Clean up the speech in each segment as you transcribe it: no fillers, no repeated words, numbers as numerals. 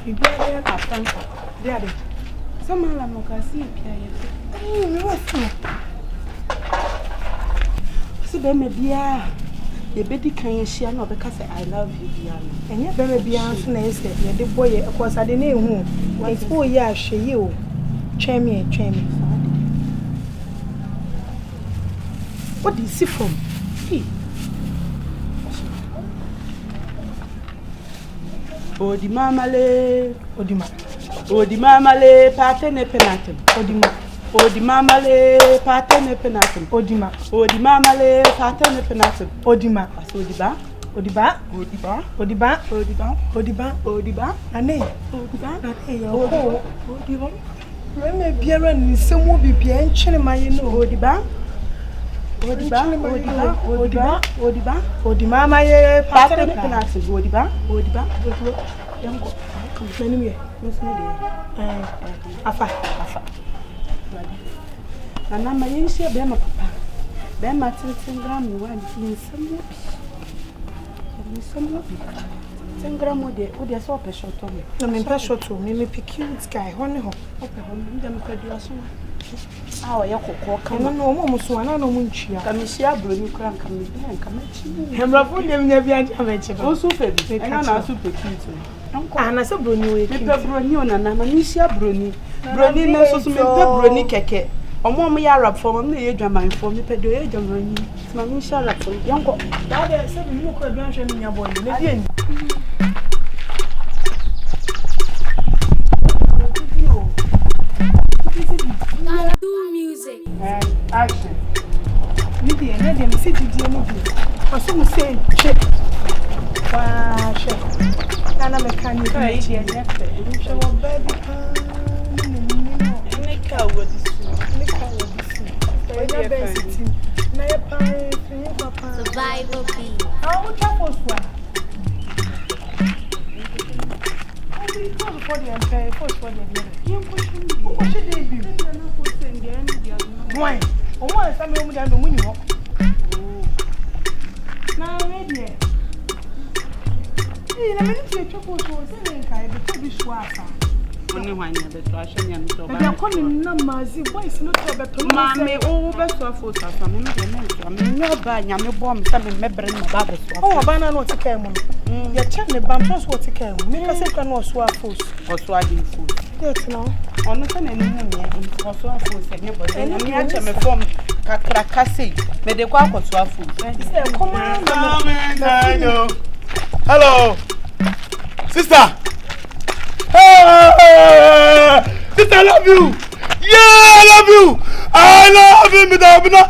Bibiya ka franka. Dia de. Sama la mo ka si pia ye. Me wa fu. Si be me bia. Ye bedi kan ye hia na obeka say I love you bia no. Enye be me bia so na ese ye de boye cause ade na ehu. Ifo ye ahwe ye o. Twemi. What do you see from? Hey. Odi mama le, patene penatem. Odi mama le, patene penatem. Odi mama le, patene penatem. Odima. Ane. Odiba. Reme biara ni semu bibia enchene maye no. Odiba mama ye patene penatem. Odiba. Yango. Menu ye. Afa. Nana ma yenhia be ma papa. Be ma 10 gram ni wani ni semu bi. 10 gram de o de so pe shoto me. No me pe shoto me pick cute guy honey ho. Ope ho me dem pe dia so. Ah o ye kokko kan. No mo so ana no mo ntwia. Ka me hia broni kura nka me bi nka ma chi. Hemrafo dem nya bi anja ma chi. O so pe bi. Ena na so pe cute. Ana se broni o ye. Me pe broni o na na ma me hia broni. Broni na so me pe broni keke. Omo ya rap for me ye dwaman for me pe do ye dwaman ni. Ma me hia rap for yanko. Da de se bi mo ko bi anhwe me nya boy ni. Na bi en. Music. And action. Media, let them see the movie. Or some say, check. Nana mechanic. Show a baby. Nika with this. Survival beat. How much was one? For the empire, for the what should they be? Why? Oh, why some of them don't win. Now, ready. Hey, let me see a chocolate was saying, I be sure. Only one the trash and so bad. They are calling numbers. Why is not about Mammy? Oh, best of us. I mean, no bad. I'm a bomb. Some member in my Bible. Oh, a banana not to come. Your channel bumpers what to come. Make us a no swap food or swagging food. That's now. On nothing anymore. Or swap food. And I am a form. Cacassi. May they go out for swap food. Come on, hello, sister. Hey, sister, I love you. Yeah, I love you. I love you, Medobina.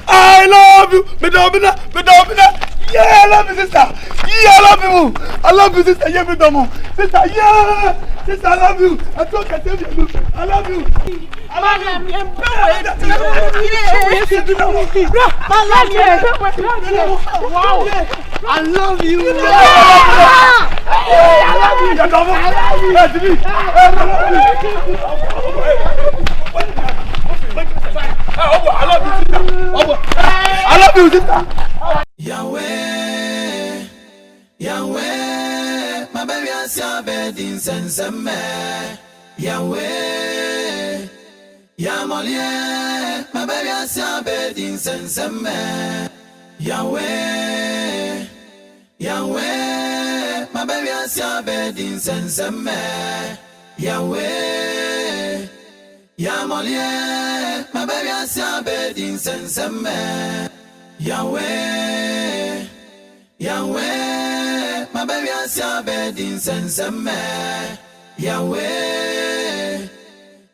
I love you, Medobina. Yeah, I love you, sister. Yeah, I love you, sister. Yeah, Medomo. Sister, yeah. Sister, I love you. I told you, I love you. Wow. I love you. I love you. I love you, sister. Yahweh, my baby has your bed in Senseme. Yahweh, Yamolie, my baby has your bed in Senseme. Yahweh, my baby has your bed in Senseme. Yahweh, Yamolie, my baby has your bed in Senseme. Yahweh, my baby has your bed in Senseme. Yahweh,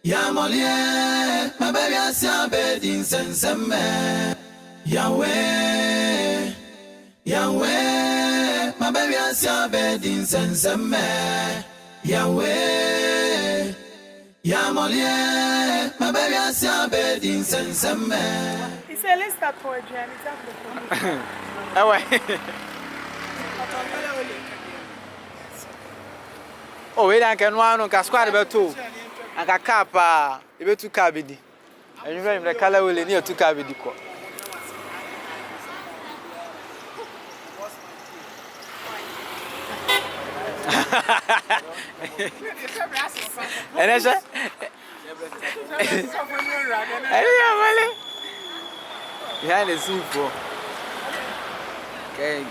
Yamolie, my baby has your bed in Senseme. Yahweh, my baby has your bed in Senseme. Yahweh, Yamolie, my baby has your bed in Senseme. He said, let's start for a journey. Oh, we don't can one on Casquad about two. And a capa, about two cabidi. And you remember the color will near two cabidi. And I said, behind the scene for gang.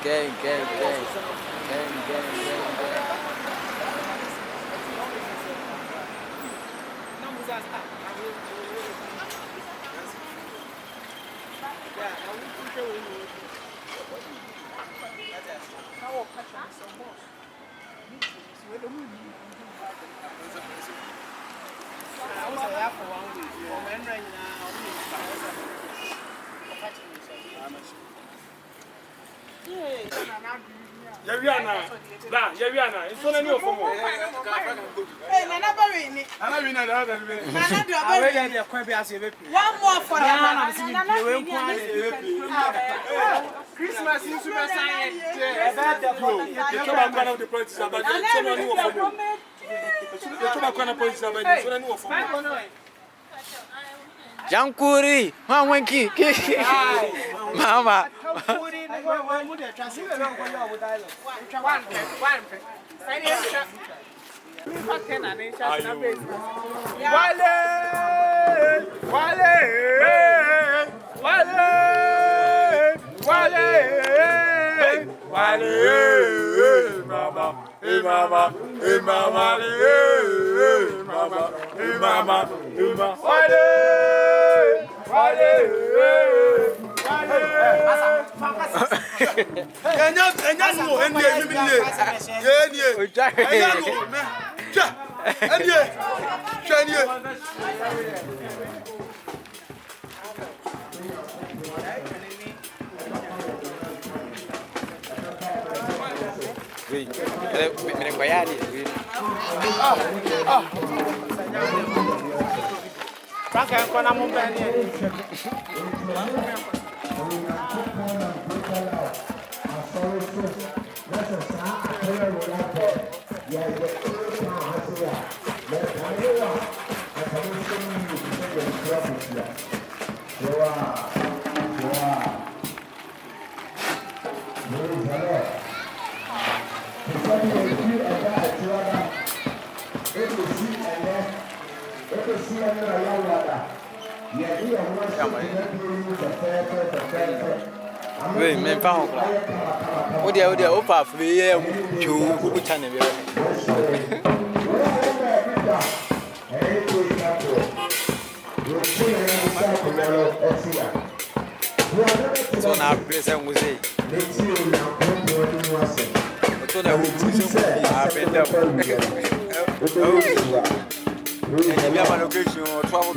Yaviana, it's only new for more. Hey, Nana Barini. I mean, I don't know. One more for Christmas is super science. You come back one of the points about someone new for more. You come back one of the points about someone new for more. Jankuri, Wanky, Mama. Oui, même pas encore. On dit, on pas fait beaucoup de channels. So na presa musei. So na musei apenda. E via ma location trovo.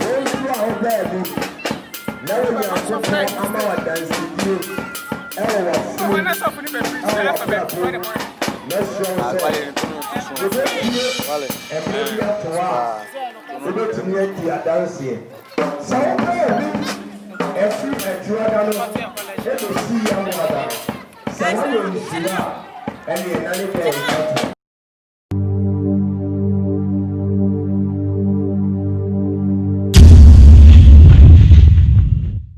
Na we ya so ama wa dance video. When I saw for the vale. Every